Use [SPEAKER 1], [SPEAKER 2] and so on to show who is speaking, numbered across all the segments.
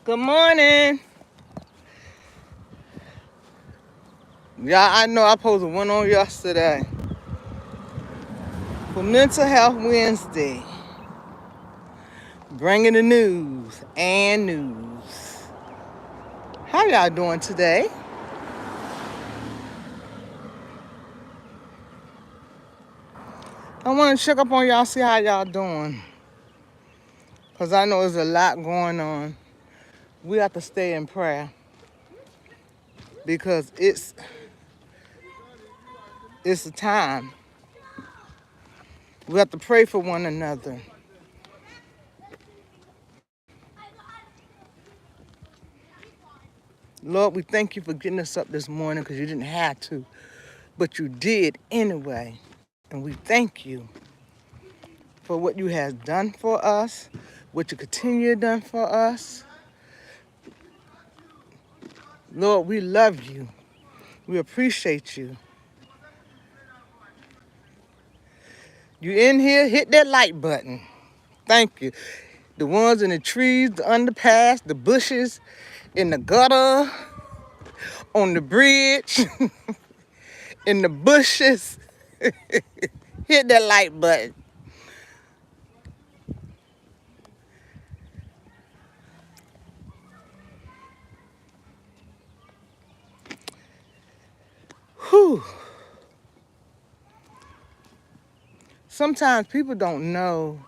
[SPEAKER 1] Good morning. Yeah, I know I posted one on yesterday for Mental Health Wednesday. Bringing the news and news. How y'all doing today? I want to check up on y'all, see how y'all doing. Because I know there's a lot going on. We have to stay in prayer because it's a time. We have to pray for one another. Lord, we thank you for getting us up this morning because you didn't have to, but you did anyway. And we thank you for what you have done for us, what you continue to done for us. Lord, we love you. We appreciate you. You in here, hit that like button. Thank you. The ones in the trees, the underpass, the bushes, in the gutter, on the bridge, in the bushes. Hit that like button. Whew. Sometimes people don't know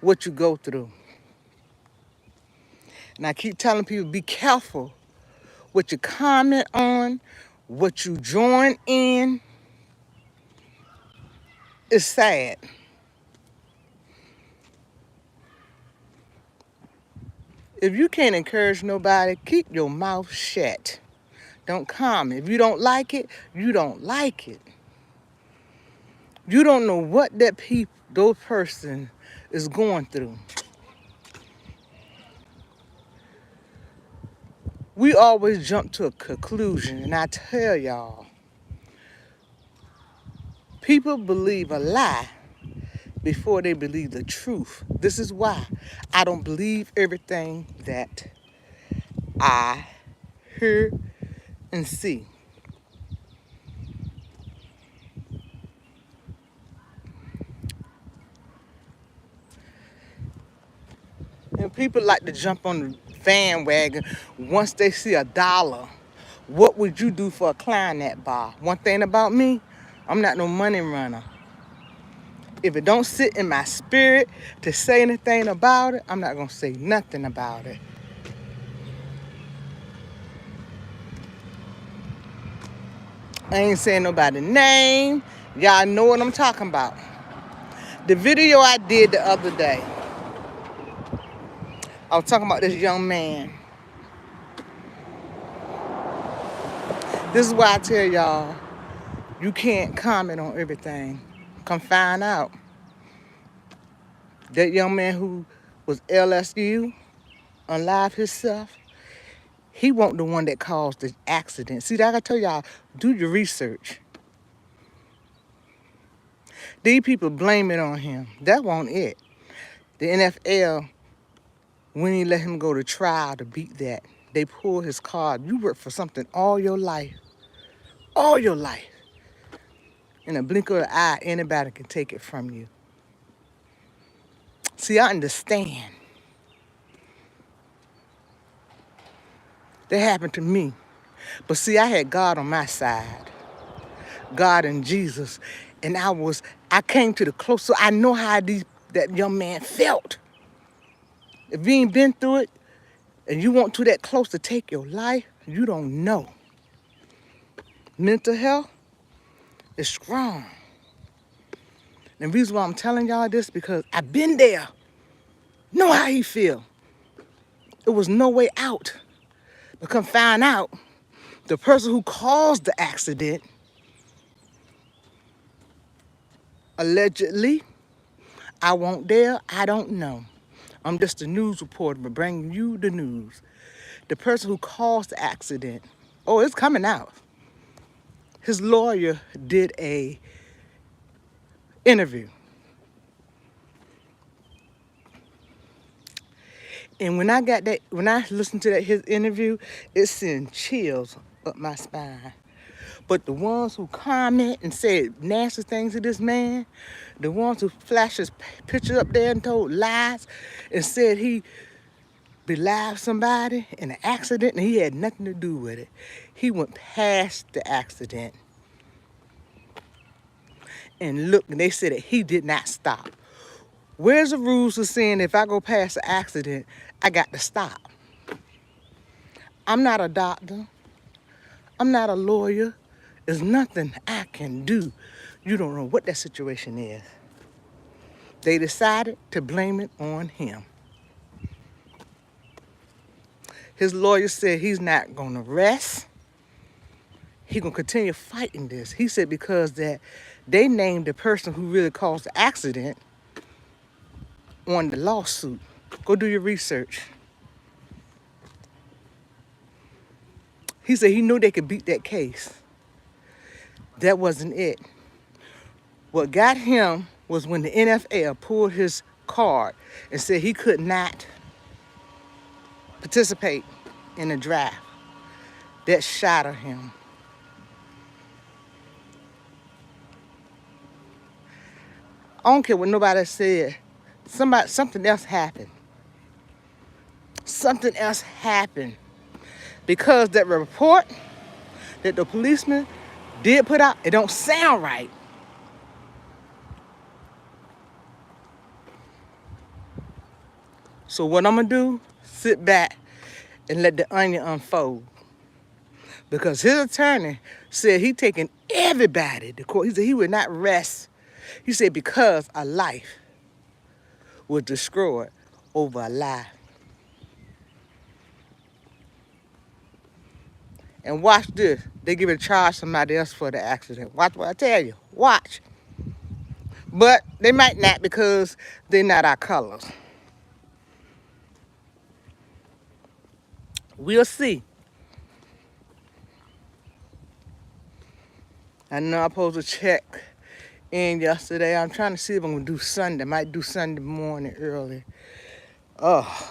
[SPEAKER 1] what you go through. And I keep telling people, be careful what you comment on, what you join in. It's sad. If you can't encourage nobody, keep your mouth shut. Don't comment. If you don't like it, you don't like it. You don't know what those person is going through. We always jump to a conclusion, and I tell y'all, people believe a lie before they believe the truth. This is why I don't believe everything that I hear and see. And people like to jump on the bandwagon once they see $1. What would you do for a client at bar? One thing about me, I'm not no money runner. If it don't sit in my spirit to say anything about it, I'm not gonna say nothing about it. I ain't saying nobody's name. Y'all know what I'm talking about. The video I did the other day, I was talking about this young man. This is why I tell y'all, you can't comment on everything. Come find out. That young man who was LSU, unalive himself, he wasn't the one that caused the accident. See, like I tell y'all, do your research. These people blame it on him. That wasn't it. The NFL, when he let him go to trial to beat that, they pulled his card. You worked for something all your life. All your life. In a blink of an eye, anybody can take it from you. See, I understand. That happened to me. But see, I had God on my side. God and Jesus. And I came to the close, so I know how that young man felt. If you ain't been through it and you want to that close to take your life, you don't know. Mental health is strong. And the reason why I'm telling y'all this, because I've been there. Know how he feel. It was no way out. But come find out, the person who caused the accident, allegedly, I won't there, I don't know. I'm just a news reporter, but bringing you the news. The person who caused the accident, oh, it's coming out. His lawyer did a interview. And when I listened to his interview, it sent chills up my spine. But the ones who comment and said nasty things to this man, the ones who flashed his picture up there and told lies and said he belied somebody in an accident and he had nothing to do with it. He went past the accident. And look, and they said that he did not stop. Where's the rules of saying if I go past the accident, I got to stop? I'm not a doctor. I'm not a lawyer. There's nothing I can do. You don't know what that situation is. They decided to blame it on him. His lawyer said he's not going to rest. He's going to continue fighting this. He said because that they named the person who really caused the accident on the lawsuit. Go do your research. He said he knew they could beat that case. That wasn't it. What got him was when the NFL pulled his card and said he could not participate in the draft. That shattered him. I don't care what nobody said. Something else happened. Something else happened. Because that report that the policeman did put out, it don't sound right. So what I'm gonna do, sit back and let the onion unfold. Because his attorney said he taking everybody to court. He said he would not rest. He said because a life was destroyed over a lie. And watch this. They give it a charge somebody else for the accident. Watch what I tell you. Watch. But they might not because they're not our colors. We'll see. I know I'm supposed to check in yesterday. I'm trying to see if I'm going to do Sunday. Might do Sunday morning early. Oh.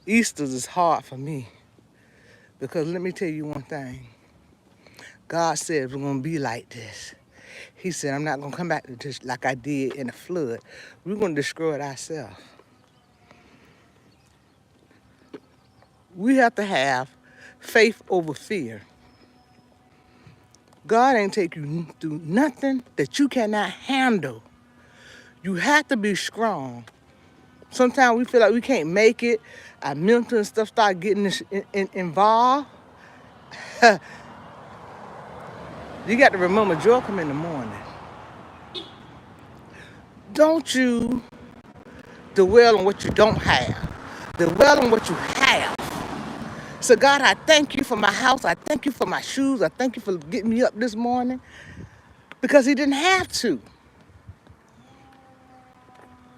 [SPEAKER 1] Easter's is hard for me. Because let me tell you one thing. God said we're going to be like this. He said, I'm not going to come back to this like I did in the flood. We're going to destroy it ourselves. We have to have faith over fear. God ain't take you through nothing that you cannot handle. You have to be strong. Sometimes we feel like we can't make it. Our mental and stuff start getting involved. You got to remember, joy come in the morning. Don't you dwell on what you don't have. Dwell on what you have. So God, I thank you for my house. I thank you for my shoes. I thank you for getting me up this morning. Because he didn't have to.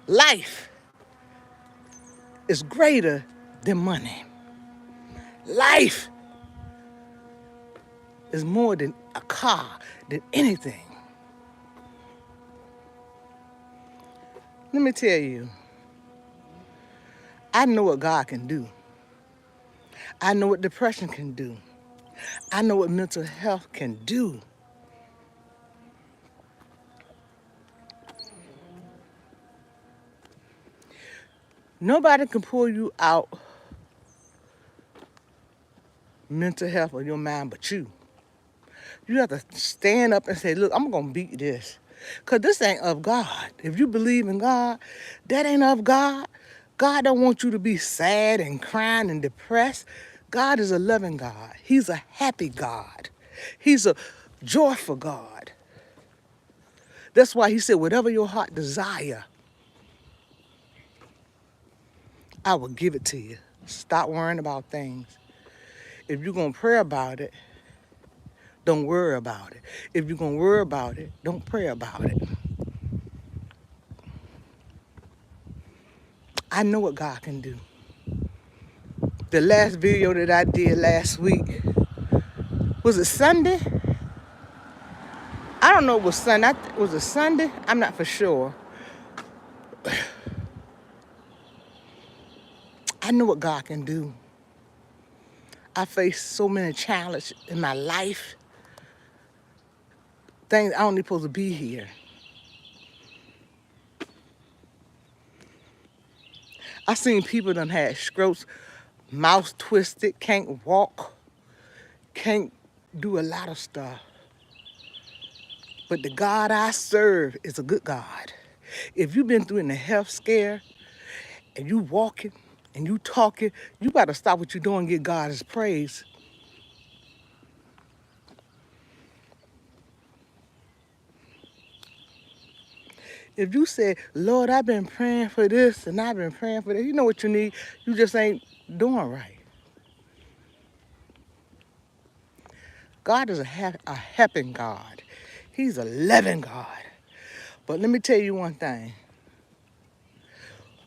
[SPEAKER 1] Life is greater than money. Life is more than a car, than anything. Let me tell you, I know what God can do. I know what depression can do. I know what mental health can do. Nobody can pull you out mental health or your mind but you. You have to stand up and say, look, I'm going to beat this. Because this ain't of God. If you believe in God, that ain't of God. God don't want you to be sad and crying and depressed. God is a loving God. He's a happy God. He's a joyful God. That's why he said, whatever your heart desire, I will give it to you. Stop worrying about things. If you're going to pray about it, don't worry about it. If you're going to worry about it, don't pray about it. I know what God can do. The last video that I did last week, was it Sunday? I don't know if it was Sunday. Was it Sunday? I'm not for sure. I know what God can do. I faced so many challenges in my life, things I don't even supposed to be here. I seen people done had strokes, mouth twisted, can't walk, can't do a lot of stuff. But the God I serve is a good God. If you've been through in a health scare and you walking and you talking, you gotta stop what you're doing and give God his praise. If you say, Lord, I've been praying for this and I've been praying for that, you know what you need. You just ain't doing right. God is a helping God. He's a loving God. But let me tell you one thing.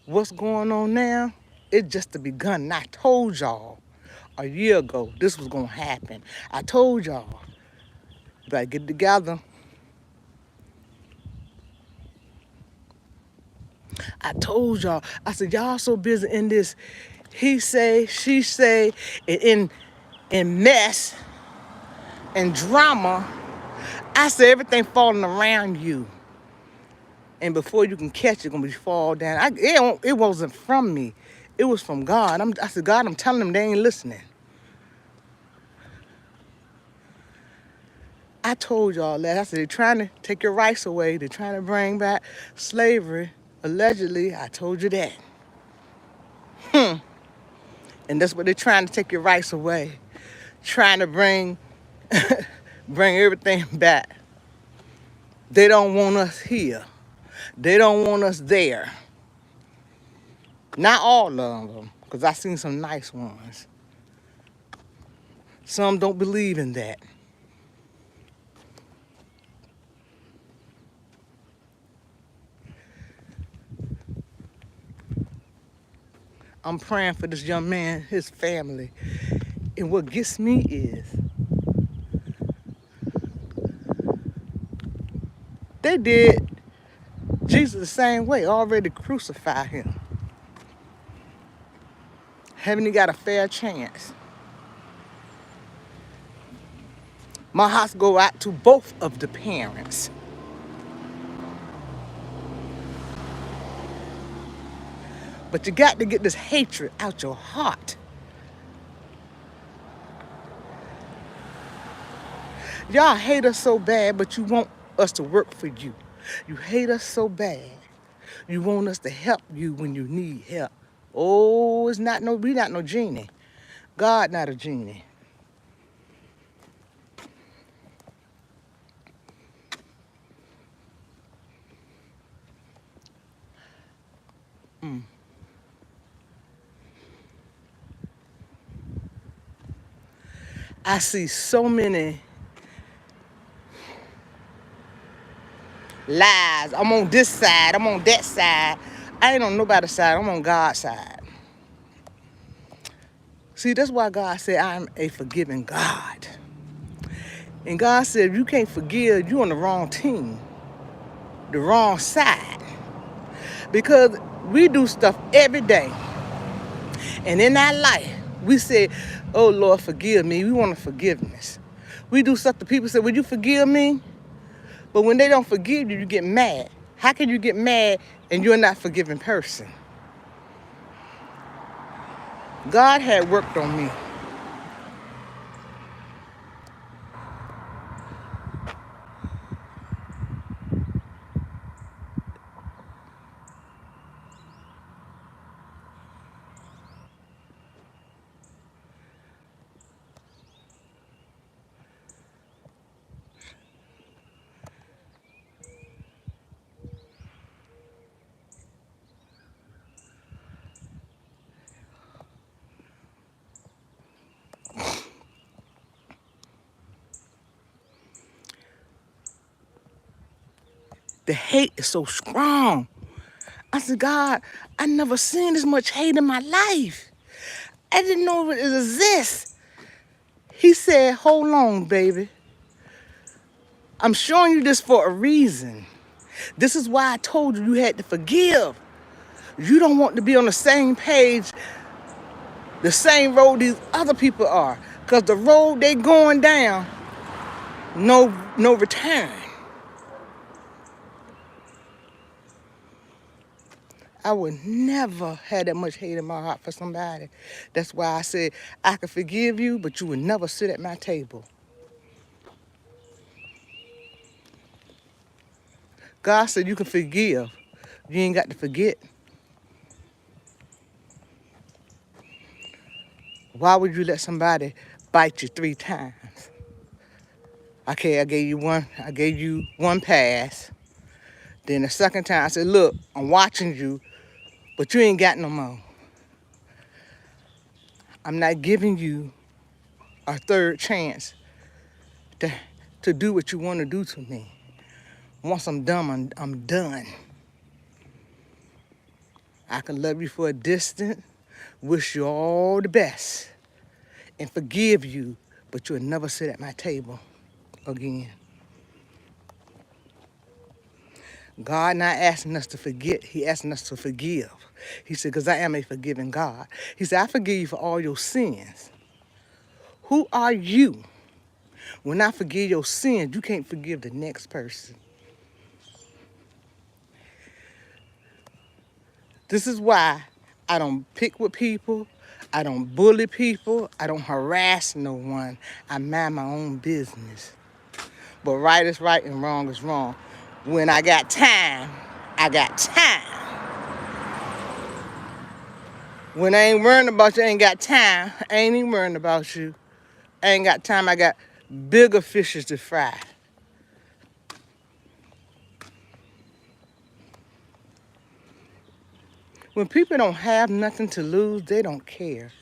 [SPEAKER 1] What's going on now, it's just the begun. And I told y'all a year ago this was going to happen. I told y'all, you better get together. I told y'all, I said, y'all so busy in this he say, she say, in mess and drama. I said, everything falling around you. And before you can catch it, it's going to be fall down. It wasn't from me. It was from God. I said, God, I'm telling them they ain't listening. I told y'all that. I said, they're trying to take your rights away. They're trying to bring back slavery, allegedly. I told you that. And that's what they're trying to take your rights away. Trying to bring everything back. They don't want us here. They don't want us there. Not all of them, because I seen some nice ones. Some don't believe in that. I'm praying for this young man, his family. And what gets me is, they did Jesus the same way, already crucified him. Haven't he got a fair chance? My hearts go out to both of the parents. But you got to get this hatred out your heart. Y'all hate us so bad, but you want us to work for you. You hate us so bad. You want us to help you when you need help. Oh, we not no genie. God not a genie. I see so many lies. I'm on this side, I'm on that side. I ain't on nobody's side, I'm on God's side. See, that's why God said I'm a forgiving God. And God said, if you can't forgive, you're on the wrong team, the wrong side. Because we do stuff every day. And in our life, we say, oh, Lord, forgive me. We want a forgiveness. We do stuff to people say, will you forgive me? But when they don't forgive you, you get mad. How can you get mad and you're not a forgiving person? God had worked on me. The hate is so strong. I said, God, I never seen this much hate in my life. I didn't know it exists. He said, hold on, baby. I'm showing you this for a reason. This is why I told you you had to forgive. You don't want to be on the same page the same road these other people are. Because the road they going down, no return. I would never have that much hate in my heart for somebody. That's why I said, I can forgive you, but you would never sit at my table. God said you can forgive. You ain't got to forget. Why would you let somebody bite you 3 times? Okay, I gave you one pass. Then the second time I said, look, I'm watching you, but you ain't got no more. I'm not giving you a third chance to do what you want to do to me. Once I'm done, I'm done. I can love you for a distance, wish you all the best, and forgive you, but you'll never sit at my table again. God not asking us to forget, he asking us to forgive. He said, because I am a forgiving God. He said, I forgive you for all your sins. Who are you? When I forgive your sins, you can't forgive the next person. This is why I don't pick with people. I don't bully people. I don't harass no one. I mind my own business. But right is right and wrong is wrong. When I got time, I got time. When I ain't worrying about you, I ain't got time. I ain't even worrying about you. I ain't got time. I got bigger fishes to fry. When people don't have nothing to lose, they don't care.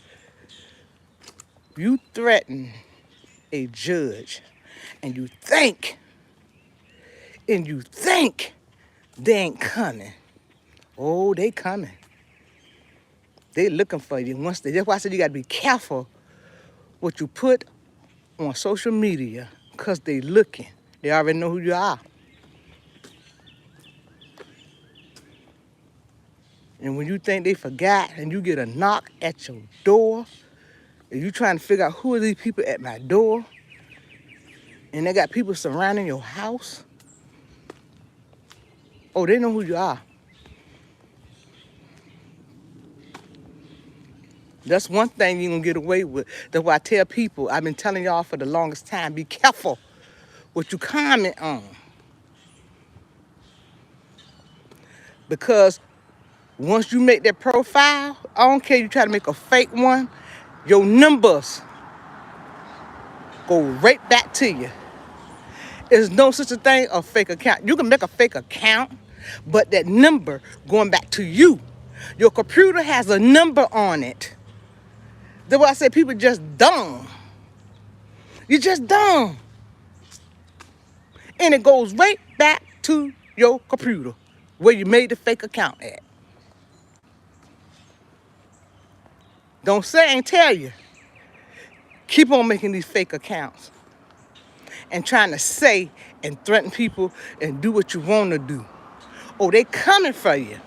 [SPEAKER 1] You threaten a judge and you think they ain't coming. Oh, they coming. They looking for you. That's why I said you gotta be careful what you put on social media, because they looking. They already know who you are. And when you think they forgot and you get a knock at your door, and you trying to figure out who are these people at my door, and they got people surrounding your house, oh, they know who you are. That's one thing you gonna get away with. That's why I tell people, I've been telling y'all for the longest time, be careful what you comment on. Because once you make that profile, I don't care you try to make a fake one, your numbers go right back to you. There's no such a thing as a fake account. You can make a fake account, but that number going back to you. Your computer has a number on it. That's why I say people just dumb. You're just dumb. And it goes right back to your computer where you made the fake account at. Don't say I ain't tell you. Keep on making these fake accounts and trying to say and threaten people and do what you want to do. Oh, they coming for you.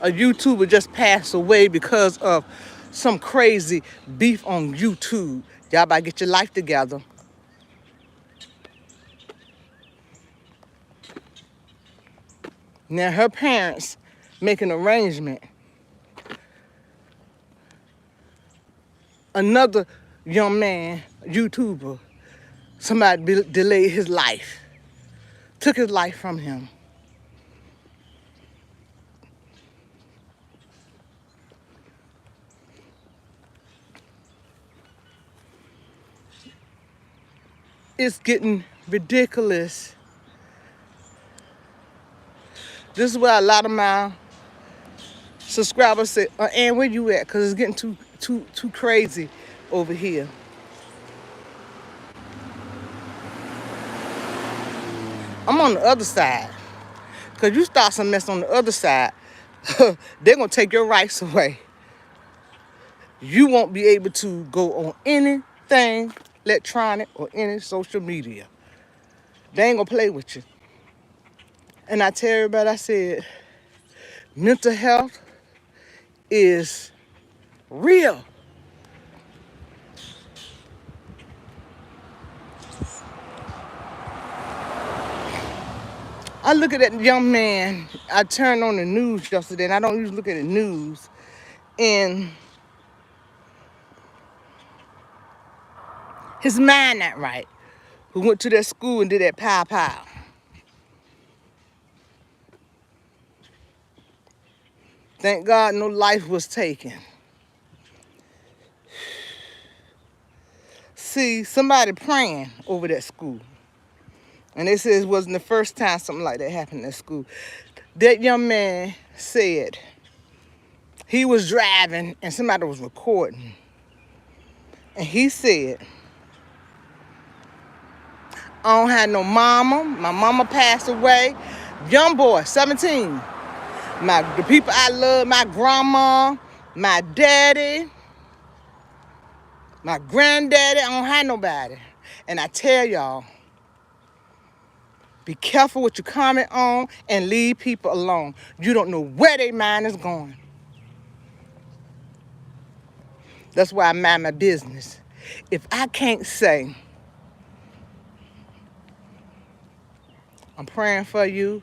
[SPEAKER 1] A YouTuber just passed away because of some crazy beef on YouTube. Y'all better get your life together. Now her parents make an arrangement. Another young man, YouTuber, somebody delayed his life, took his life from him. It's getting ridiculous. This is where a lot of my subscribers say, Ann, where you at? Because it's getting too crazy over here. I'm on the other side. Because you start some mess on the other side, they're going to take your rights away. You won't be able to go on anything electronic or any social media. They ain't going to play with you. And I tell everybody, I said, mental health is real. I look at that young man. I turned on the news yesterday, and I don't usually look at the news. And his mind not right. Who went to that school and did that pow pow. Thank God no life was taken. See, somebody praying over that school. And they said it wasn't the first time something like that happened at school. That young man said he was driving and somebody was recording. And he said, I don't have no mama. My mama passed away. Young boy, 17. The people I love, my grandma, my daddy, my granddaddy, I don't have nobody. And I tell y'all, be careful what you comment on and leave people alone. You don't know where their mind is going. That's why I mind my business. If I can't say, I'm praying for you,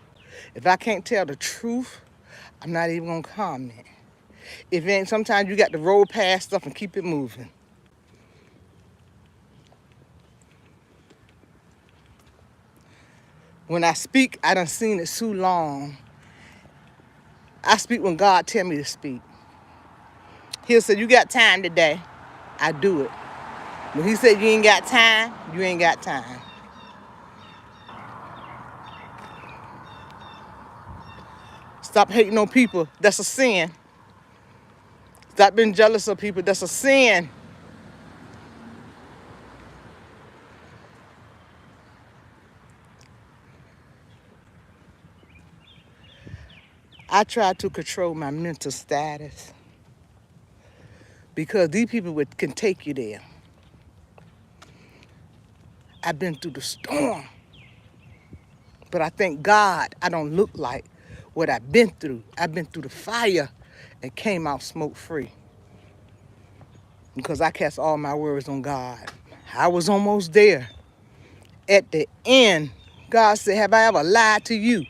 [SPEAKER 1] if I can't tell the truth, I'm not even gonna comment. If it ain't, sometimes you got to roll past stuff and keep it moving. When I speak, I done seen it too long. I speak when God tell me to speak. He'll say, you got time today, I do it. When he said you ain't got time, you ain't got time. Stop hating on people, that's a sin. Stop being jealous of people, that's a sin. I try to control my mental status because these people can take you there. I've been through the storm, but I thank God I don't look like what I've been through. I've been through the fire and came out smoke-free because I cast all my worries on God. I was almost there. At the end, God said, have I ever lied to you?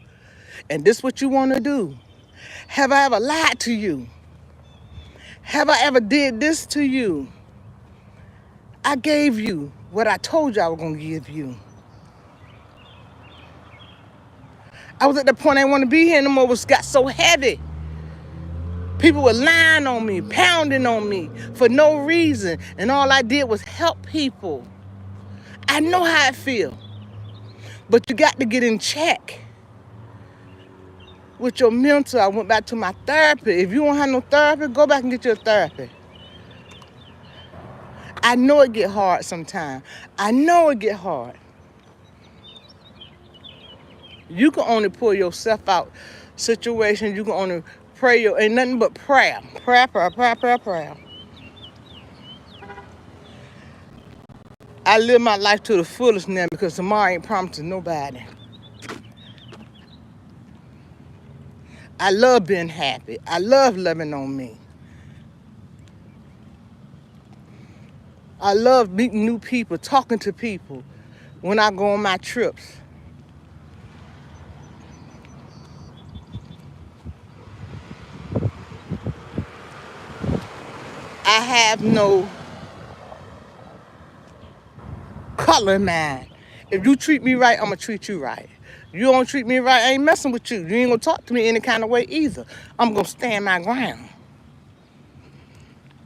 [SPEAKER 1] And this what you want to do? Have I ever lied to you? Have I ever did this to you? I gave you what I told you I was going to give you. I was at the point I didn't want to be here no more. It got so heavy. People were lying on me, pounding on me for no reason. And all I did was help people. I know how it feels. But you got to get in check with your mental. I went back to my therapy. If you don't have no therapy, go back and get your therapy. I know it get hard sometimes. I know it get hard. You can only pull yourself out situations. You can only pray. Ain't nothing but prayer. Prayer, prayer, prayer, prayer, prayer. I live my life to the fullest now because tomorrow ain't promised to nobody. I love being happy. I love loving on me. I love meeting new people, talking to people when I go on my trips. I have no color in mind. If you treat me right, I'm going to treat you right. You don't treat me right, I ain't messing with you. You ain't going to talk to me any kind of way either. I'm going to stand my ground.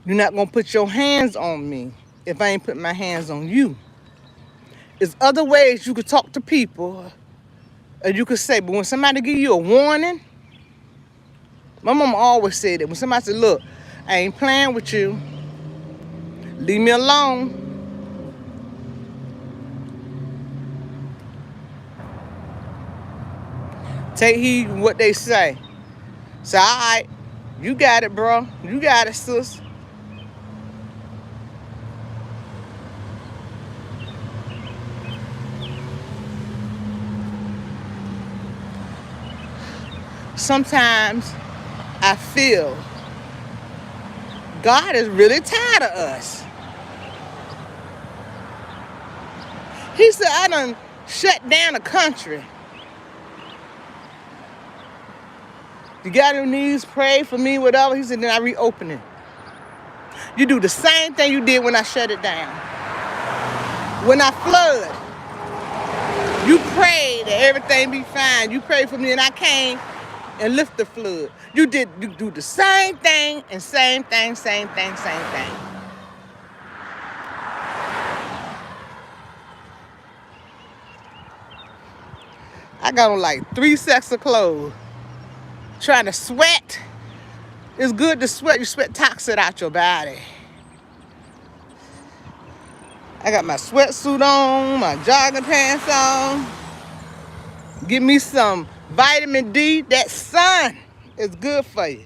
[SPEAKER 1] You're not going to put your hands on me if I ain't putting my hands on you. There's other ways you could talk to people, or you could say, but when somebody give you a warning, my mama always said that. When somebody said, look, I ain't playing with you. Leave me alone. Take heed to what they say. Say, all right, you got it, bro. You got it, sis. sometimes I feel God is really tired of us. He said, I done shut down the country. You got any needs, pray for me, whatever. He said, then I reopen it. You do the same thing you did when I shut it down. When I flood, you prayed that everything be fine. You prayed for me and I came and lift the flood. You do the same thing and same thing. I got on like 3 sets of clothes. Trying to sweat. It's good to sweat. You sweat toxin out your body. I got my sweatsuit on, my jogging pants on. Give me some vitamin D. That sun is good for you.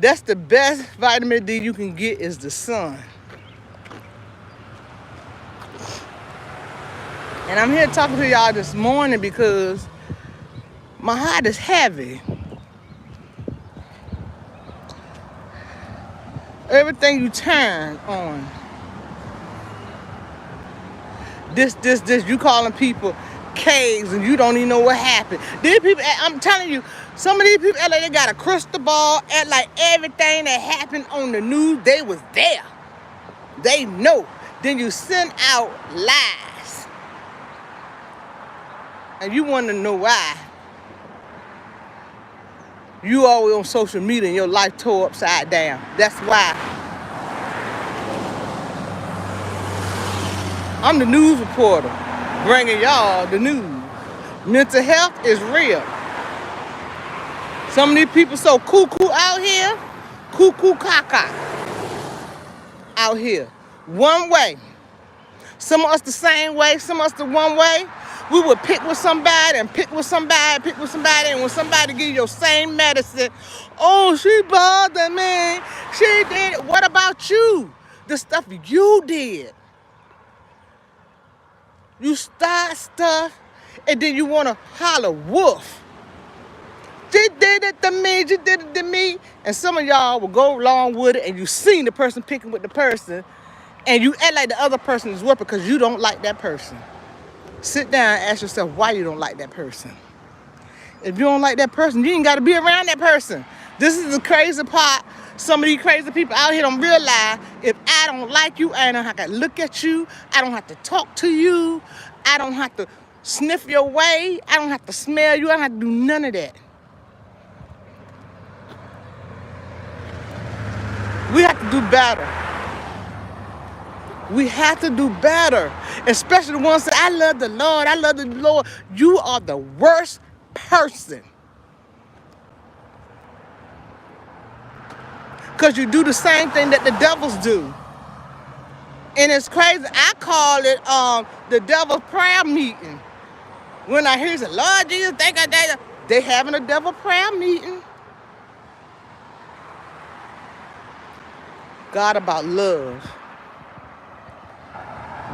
[SPEAKER 1] That's the best vitamin D you can get is the sun. And I'm here talking to y'all this morning because my heart is heavy. Everything you turn on. This, you calling people caves and you don't even know what happened. These people, I'm telling you, some of these people act like they got a crystal ball, act like everything that happened on the news, they was there. They know. Then you send out lies. And you want to know why. You always on social media and your life tore upside down. That's why. I'm the news reporter, bringing y'all the news. Mental health is real. Some of these people so cuckoo out here, cuckoo caca out here. One way. Some of us the same way, some of us the one way. We would pick with somebody and pick with somebody, and when somebody give you your same medicine, oh, she bothered me, she did it. What about you? The stuff you did. You start stuff, and then you want to holler wolf. She did it to me, she did it to me. And some of y'all will go along with it, and you seen the person picking with the person, and you act like the other person is worth because you don't like that person. Sit down and ask yourself why you don't like that person. If you don't like that person, you ain't got to be around that person. This is the crazy part. Some of these crazy people out here don't realize if I don't like you, I don't have to look at you. I don't have to talk to you. I don't have to sniff your way. I don't have to smell you. I don't have to do none of that. We have to do better. We have to do better. Especially the ones that I love the Lord. I love the Lord. You are the worst person. Because you do the same thing that the devils do. And it's crazy. I call it the devil prayer meeting. When I hear the Lord Jesus, they having a devil prayer meeting. God about love.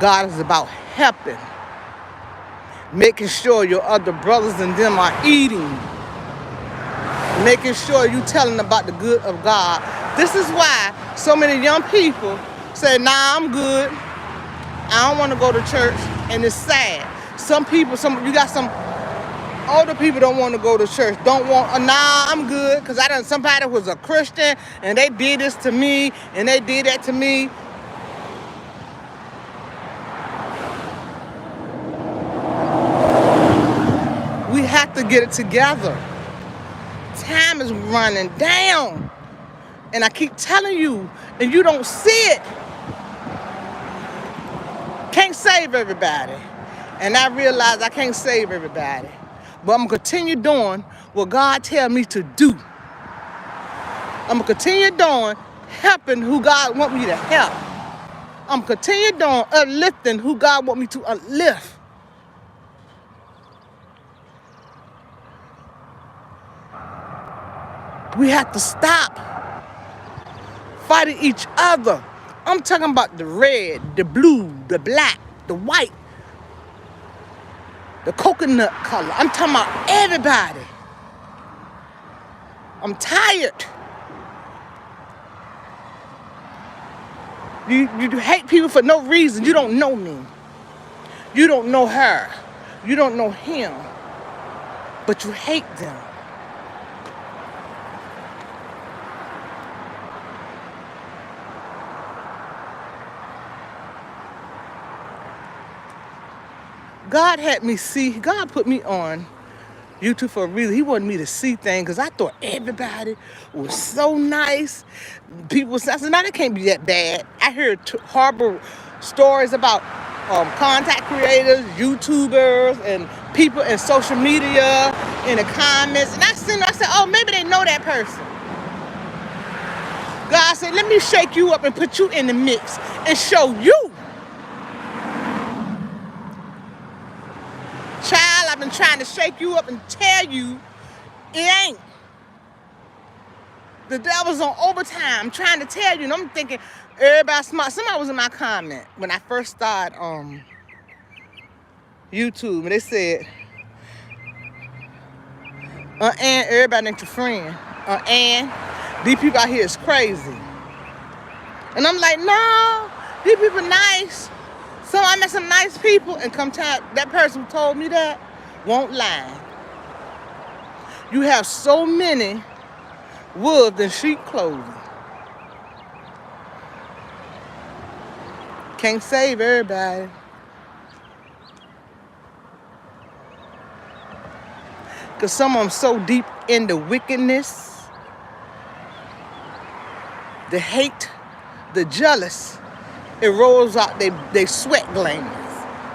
[SPEAKER 1] God is about helping. Making sure your other brothers and them are eating. Making sure you telling about the good of God. This is why so many young people say, nah, I'm good. I don't want to go to church. And it's sad. You got some older people don't want to go to church. Don't want, nah, I'm good. Because somebody was a Christian and they did this to me and they did that to me. We have to get it together. Time is running down. And I keep telling you, and you don't see it. Can't save everybody. And I realize I can't save everybody. But I'm going to continue doing what God tells me to do. I'm going to continue doing helping who God wants me to help. I'm going to continue doing uplifting who God wants me to uplift. We have to stop fighting each other. I'm talking about the red, the blue, the black, the white, the coconut color. I'm talking about everybody. I'm tired. You hate people for no reason. You don't know me. You don't know her. You don't know him. But you hate them. God had me see, God put me on YouTube for a reason. He wanted me to see things because I thought everybody was so nice. People, I said, now that can't be that bad. I heard horrible stories about content creators, YouTubers, and people in social media, in the comments. And I said, oh, maybe they know that person. God said, let me shake you up and put you in the mix and show you. Child, I've been trying to shake you up and tell you it ain't. The devil's on overtime. I'm trying to tell you, and I'm thinking everybody's smart. Somebody was in my comment when I first started YouTube, and they said, and everybody ain't your friend. And these people out here is crazy. And I'm like, no, these people nice. So I met some nice people, and come time, that person who told me that won't lie. You have so many wolves in sheep clothing. Can't save everybody. Because some of them so deep in the wickedness, the hate, the jealous, it rolls out they sweat glands.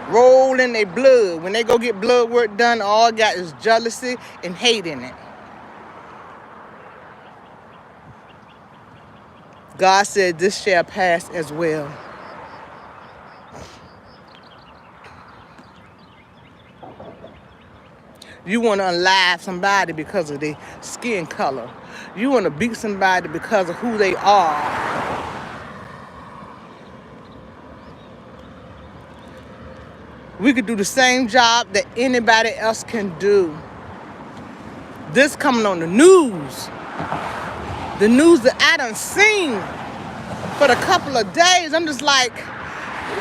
[SPEAKER 1] Roll in their blood. When they go get blood work done, all got is jealousy and hate in it. God said this shall pass as well. You want to unalive somebody because of their skin color. You want to beat somebody because of who they are. We could do the same job that anybody else can do. This coming on the news. The news that I done seen for a couple of days. I'm just like,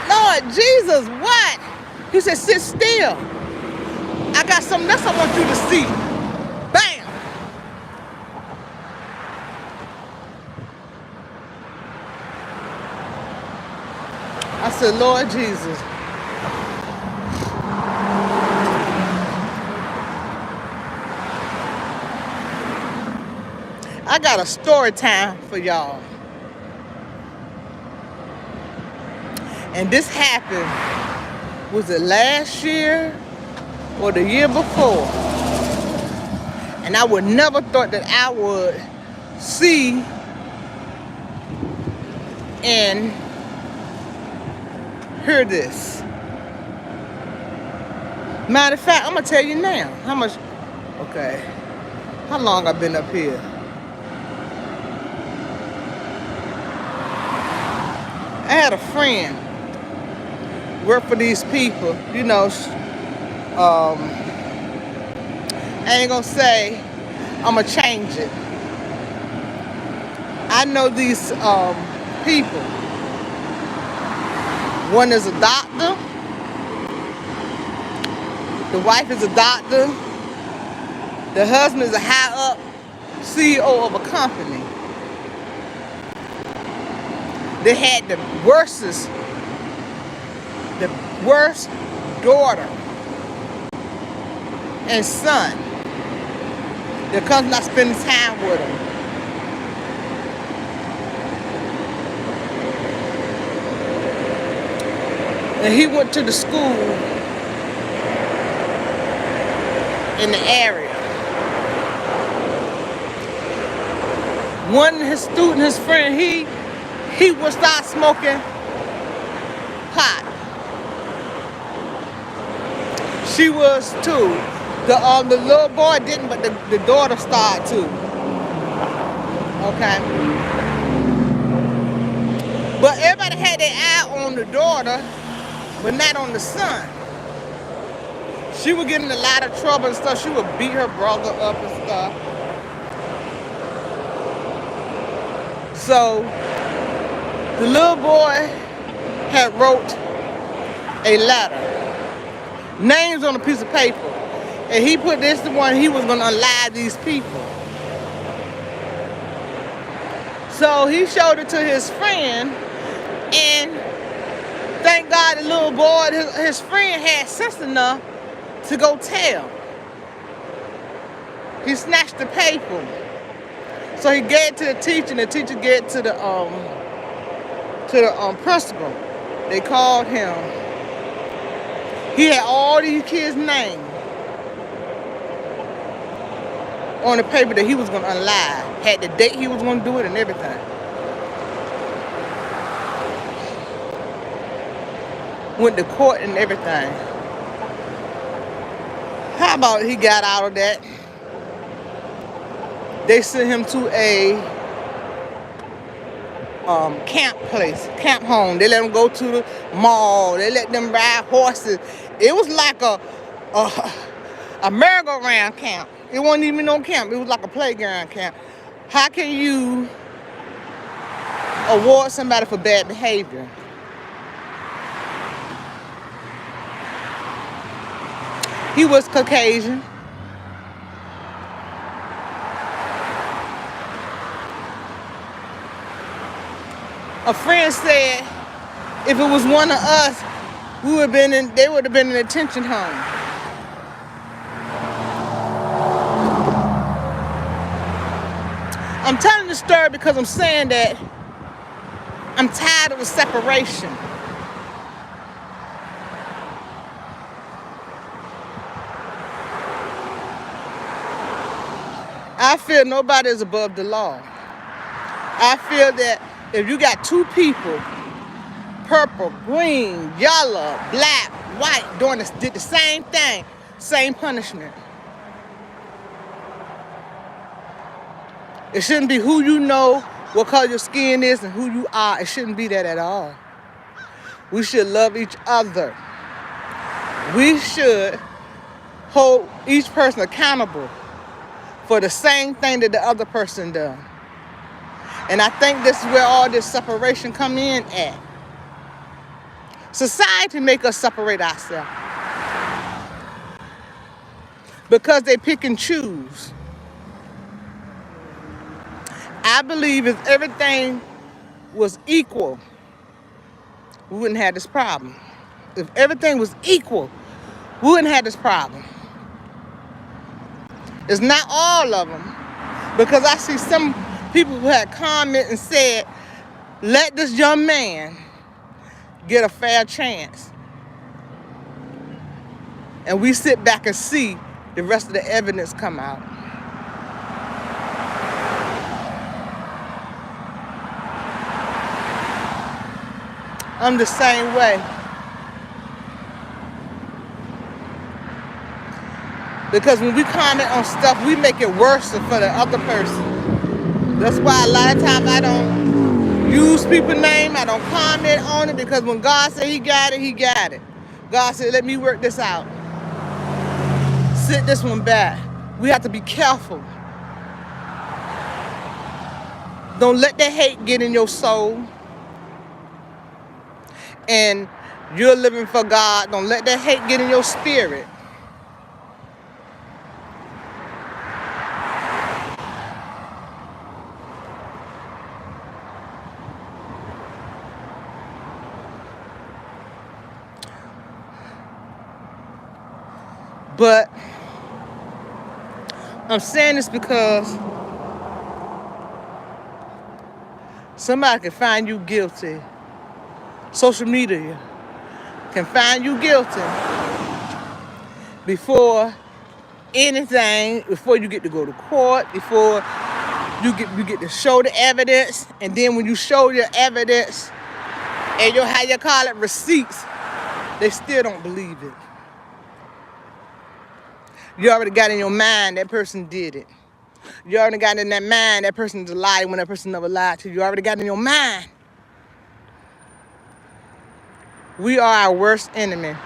[SPEAKER 1] Lord Jesus, what? He said, sit still. I got something else I want you to see. Bam! I said, Lord Jesus. I got a story time for y'all. And this happened, was it last year or the year before? And I would never thought that I would see and hear this. Matter of fact, I'm gonna tell you now how much, okay, how long I've been up here. I had a friend work for these people, you know, I ain't gonna say I'm gonna change it. I know these people. One is a doctor. The wife is a doctor. The husband is a high up CEO of a company. They had the worst daughter and son. They're coming not spending time with them. And he went to the school in the area. One of his student, his friend, he would start smoking pot. She was too. The little boy didn't, but the daughter started too. Okay. But everybody had their eye on the daughter, but not on the son. She would get in a lot of trouble and stuff. She would beat her brother up and stuff. So the little boy had wrote a letter, names on a piece of paper, and he put this the one he was going to unalive these people. So he showed it to his friend, and thank God the little boy, his friend had sense enough to go tell. He snatched the paper. So he gave it to the teacher, and the teacher gave it to the principal. They called him. He had all these kids' names on the paper that he was going to unalive. Had the date he was going to do it and everything. Went to court and everything. How about he got out of that? They sent him to a camp home. They let him go to the mall. They let them ride horses. It was like a merry-go-round camp. It wasn't even no camp. It was like a playground camp. How can you award somebody for bad behavior? He was Caucasian. A friend said if it was one of us, they would have been in a detention home. I'm telling the story because I'm saying that I'm tired of the separation. I feel nobody is above the law. I feel that if you got two people, purple, green, yellow, black, white, did the same thing, same punishment. It shouldn't be who you know, what color your skin is, and who you are. It shouldn't be that at all. We should love each other. We should hold each person accountable for the same thing that the other person does. And I think this is where all this separation come in at. Society make us separate ourselves. Because they pick and choose. I believe if everything was equal, we wouldn't have this problem. If everything was equal, we wouldn't have this problem. It's not all of them. Because I see some people who had commented and said, let this young man get a fair chance. And we sit back and see the rest of the evidence come out. I'm the same way. Because when we comment on stuff, we make it worse for the other person. That's why a lot of times I don't use people's name. I don't comment on it because when God said he got it, he got it. God said, let me work this out. Sit this one back. We have to be careful. Don't let that hate get in your soul. And you're living for God. Don't let that hate get in your spirit. But I'm saying this because somebody can find you guilty. Social media can find you guilty before anything, before you get to go to court, before you get to show the evidence. And then when you show your evidence and how you call it, receipts, they still don't believe it. You already got in your mind that person did it. You already got in that mind that person's a liar when that person never lied to you. You already got in your mind. We are our worst enemy. And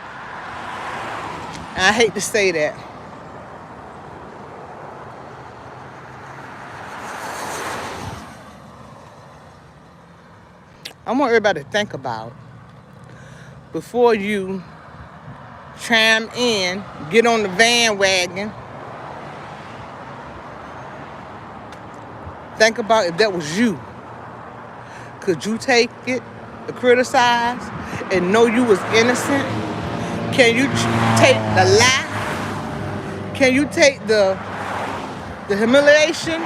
[SPEAKER 1] I hate to say that. I want everybody to think about before you chime in, get on the bandwagon. Think about if that was you. Could you take it, criticize, and know you was innocent? Can you take the lie? Can you take the humiliation?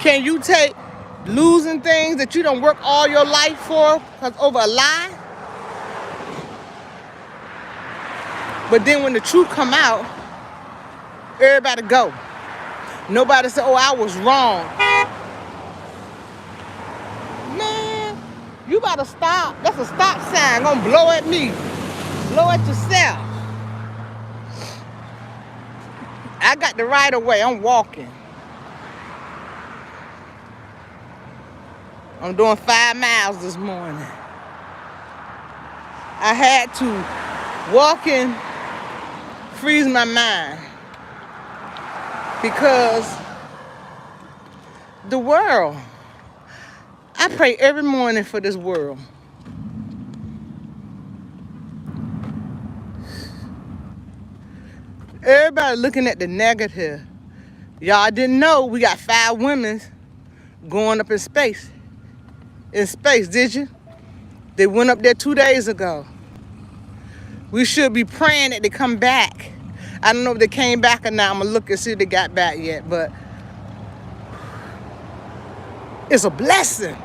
[SPEAKER 1] Can you take losing things that you don't work all your life for because over a lie? But then when the truth come out, everybody go. Nobody say, oh, I was wrong. Man, you gotta stop. That's a stop sign. Gonna blow at me. Blow at yourself. I got the right of way. I'm walking. I'm doing 5 miles this morning. I had to walk and freeze my mind because the world, I pray every morning for this world. Everybody looking at the negative. Y'all didn't know we got 5 women going up in space. In space, did you? They went up there 2 days ago. We should be praying that they come back. I don't know if they came back or not. I'm gonna look and see if they got back yet, but it's a blessing.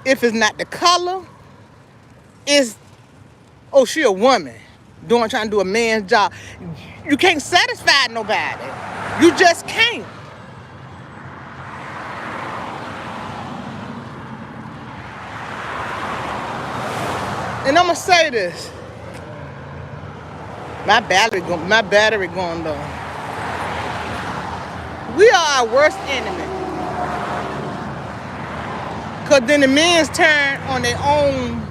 [SPEAKER 1] If it's not the color, it's, oh, she a woman trying to do a man's job. You can't satisfy nobody. You just can't. And I'm gonna say this. My battery going low. We are our worst enemy. Cause then the men's turn on their own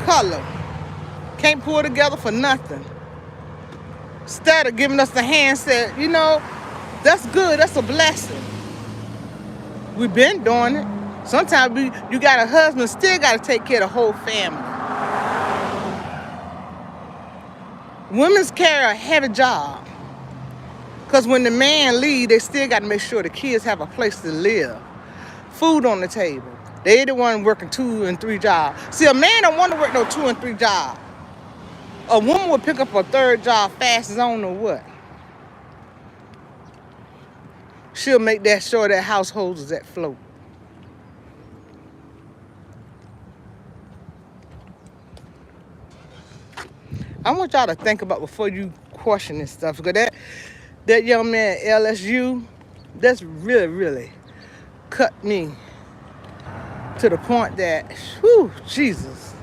[SPEAKER 1] color. Can't pull together for nothing. Instead of giving us the hand, said, you know, that's good, that's a blessing. We've been doing it. Sometimes you got a husband, still got to take care of the whole family. Women's carry a heavy job. Because when the man leaves, they still got to make sure the kids have a place to live. Food on the table. They the one working 2 and 3 jobs. See, a man don't want to work no 2 and 3 jobs. A woman would pick up a 3rd job fast as I don't know what. She'll make that sure that household is at float. I want y'all to think about before you question this stuff. Because that young man, LSU, that's really, really cut me to the point that, whew, Jesus.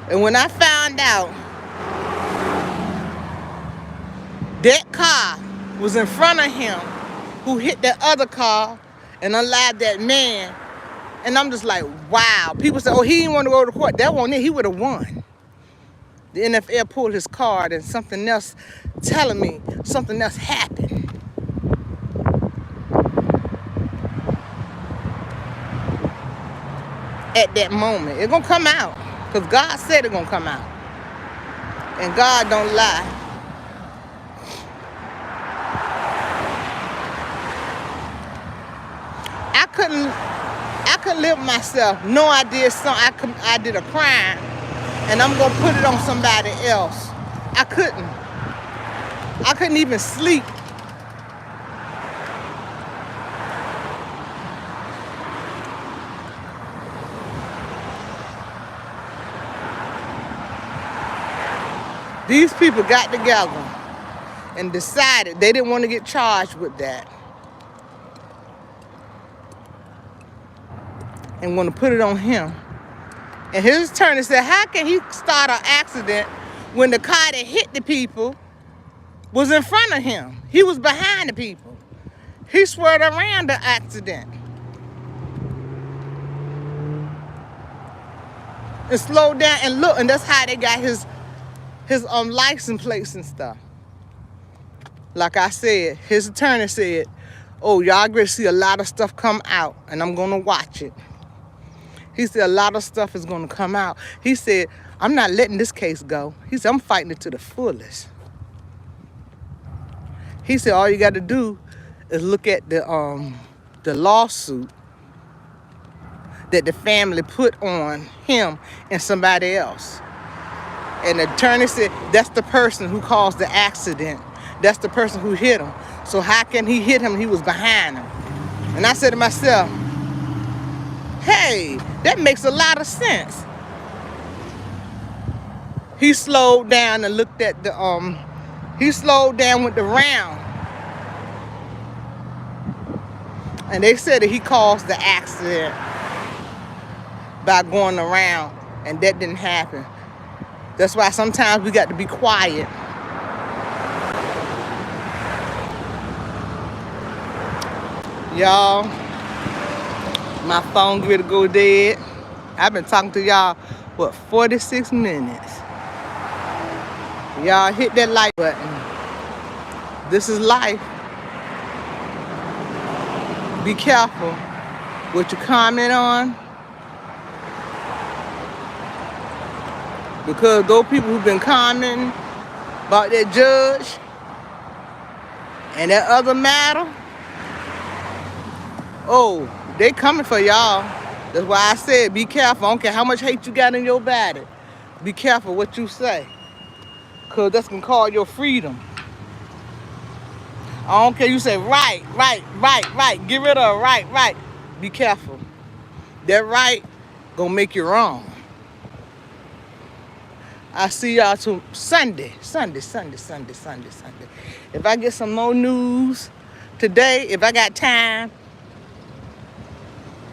[SPEAKER 1] And when I found out that car was in front of him who hit that other car and allowed that man, and I'm just like, wow. People say, oh, he didn't want to go to court. That wasn't it. He would have won. The NFL pulled his card and something else telling me something else happened. At that moment. It's gonna come out. Because God said it's gonna come out. And God don't lie. I couldn't live with myself. No, I did something. I did a crime. And I'm gonna put it on somebody else. I couldn't even sleep. These people got together and decided they didn't want to get charged with that. And want to put it on him. And his attorney said, how can he start an accident when the car that hit the people was in front of him? He was behind the people. He swerved around the accident. And slowed down and looked, and that's how they got his license plates and stuff. Like I said, his attorney said, oh, y'all going to see a lot of stuff come out, and I'm going to watch it. He said a lot of stuff is going to come out. He said, I'm not letting this case go. He said, I'm fighting it to the fullest. He said, all you got to do is look at the lawsuit that the family put on him and somebody else. And the attorney said, that's the person who caused the accident. That's the person who hit him. So how can he hit him? He was behind him. And I said to myself, hey, that makes a lot of sense. He slowed down and looked at the, he slowed down with the round. And they said that he caused the accident by going around, and that didn't happen. That's why sometimes we got to be quiet. Y'all, my phone get ready to go dead. I've been talking to y'all, what, 46 minutes. Y'all hit that like button. This is life. Be careful what you comment on. Because those people who've been commenting about that judge and that other matter, oh, they coming for y'all. That's why I said be careful. I don't care how much hate you got in your body. Be careful what you say. Because that's going to call your freedom. I don't care. You say right. Get rid of right. Be careful. That right going to make you wrong. I'll see y'all till Sunday. If I get some more news today, if I got time,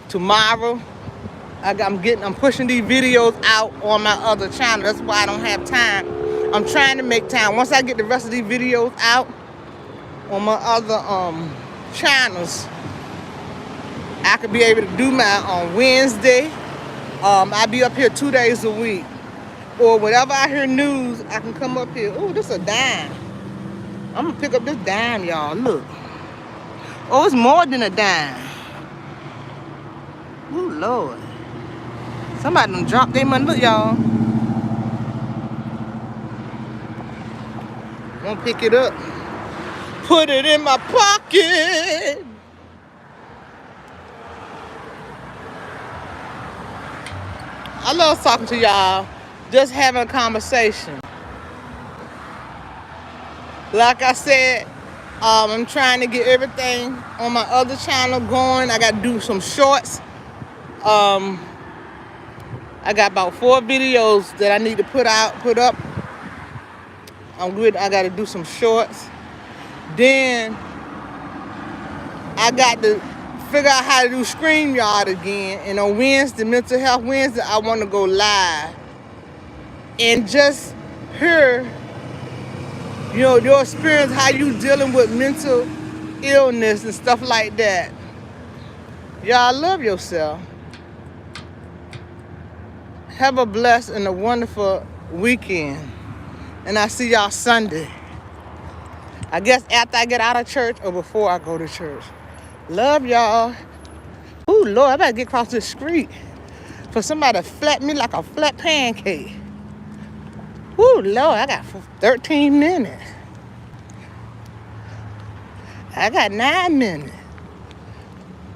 [SPEAKER 1] tomorrow, I'm pushing these videos out on my other channel. That's why I don't have time. I'm trying to make time. Once I get the rest of these videos out on my other channels, I could be able to do mine on Wednesday. I'll be up here 2 days a week. Or whenever I hear news, I can come up here. Ooh, this is a dime. I'm gonna pick up this dime, y'all. Look. Oh, it's more than a dime. Ooh, Lord. Somebody done dropped their money. Look, y'all. I'm gonna pick it up. Put it in my pocket. I love talking to y'all. Just having a conversation. Like I said, I'm trying to get everything on my other channel going. I got to do some shorts. I got about 4 videos that I need to put up. I'm good. I got to do some shorts. Then I got to figure out how to do StreamYard again. And on Wednesday, Mental Health Wednesday, I want to go live. And just hear, your experience, how you dealing with mental illness and stuff like that. Y'all love yourself. Have a blessed and a wonderful weekend. And I'll see y'all Sunday. I guess after I get out of church or before I go to church. Love y'all. Ooh, Lord, I better get across the street for somebody to flat me like a flat pancake. Ooh, Lord, I got 13 minutes. I got 9 minutes.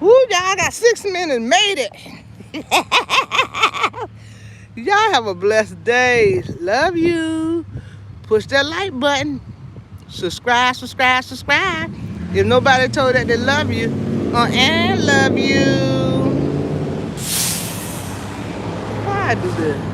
[SPEAKER 1] Ooh, y'all, I got 6 minutes. Made it. Y'all have a blessed day. Love you. Push that like button. Subscribe. If nobody told that they love you, and love you. Why I do this?